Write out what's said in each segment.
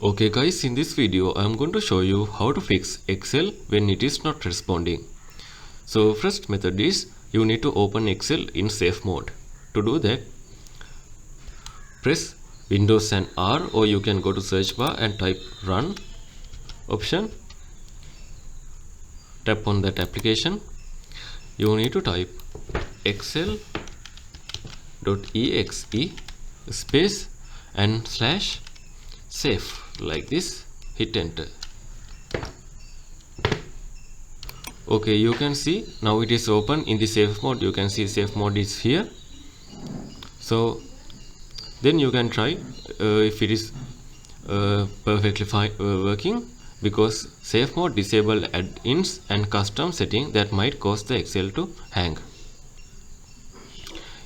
Okay guys, in this video I am going to show you how to fix Excel when it is not responding. So first method is you need to open Excel in safe mode. To do that, press Windows and R, or you can go to search bar and type run option. Tap on that application. You need to type excel.exe space and slash safe like this. Hit enter. Okay, you can see now it is open in the safe mode. You can see safe mode is here. So then you can try if it is perfectly fine working, because safe mode disable add-ins and custom setting that might cause the Excel to hang.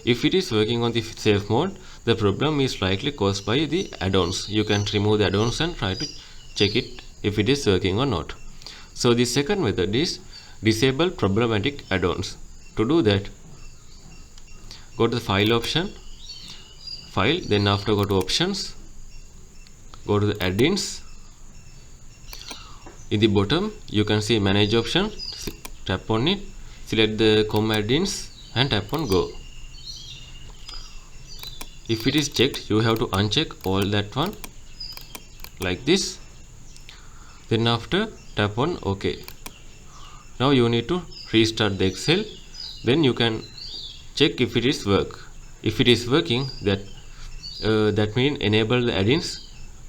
If it is working on the safe mode, the problem is likely caused by the add-ons. You can remove the add-ons and try to check it if it is working or not. So the second method is disable problematic add-ons. To do that, go to the file option, file, then after go to options, go to the add-ins. In the bottom you can see manage option, tap on it, select the com add-ins and tap on go. If it is checked, you have to uncheck all that one like this. Then after tap on OK. Now you need to restart the Excel. Then you can check if it is work. If it is working, that means enable the add-ins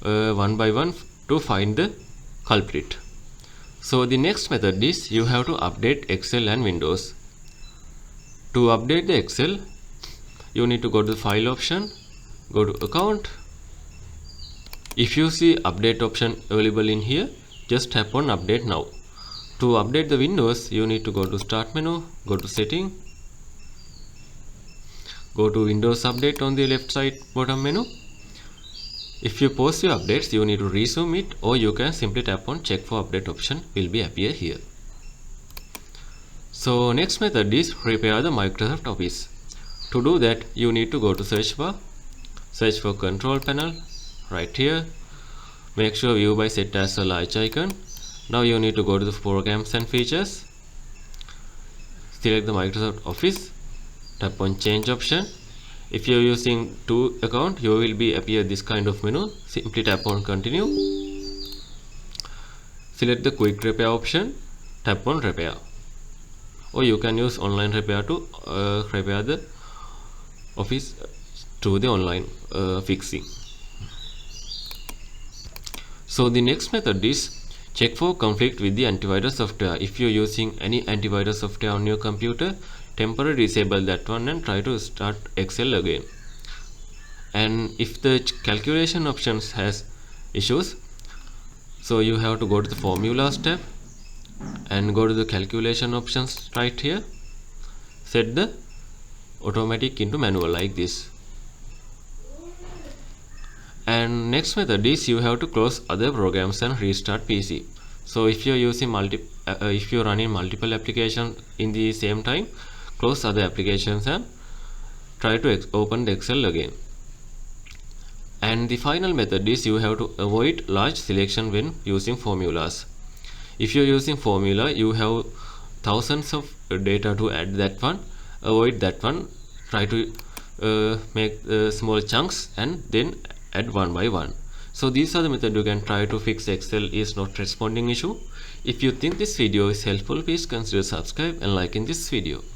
one by one to find the culprit. So the next method is you have to update Excel and Windows. To update the Excel, you need to go to the file option, go to account. If you see update option available in here, just tap on update now. To update the Windows, you need to go to start menu, go to setting, go to Windows update on the left side bottom menu. If you pause your updates, you need to resume it, or you can simply tap on check for update option will be appear here. So next method is repair the Microsoft Office. To do that, you need to go to search bar, search for control panel right here. Make sure view by set as a large icon. Now you need to go to the programs and features, select the Microsoft Office, tap on change option. If you are using two account, you will be appear this kind of menu. Simply tap on continue, select the quick repair option, tap on repair, or you can use online repair to repair the Office through the online fixing. So the next method is check for conflict with the antivirus software. If you are using any antivirus software on your computer, temporarily disable that one and try to start Excel again. And if the calculation options has issues, so you have to go to the formulas tab and go to the calculation options right here, set the automatic into manual like this. And next method is you have to close other programs and restart PC. So if you are using if you are running multiple applications in the same time, close other applications and try to open the Excel again. And the final method is you have to avoid large selection when using formulas. If you are using formula, you have thousands of data to add that one. Avoid that one. Try to make small chunks and then add one by one. So these are the methods you can try to fix Excel is not responding issue. If you think this video is helpful, please consider subscribe and liking this video.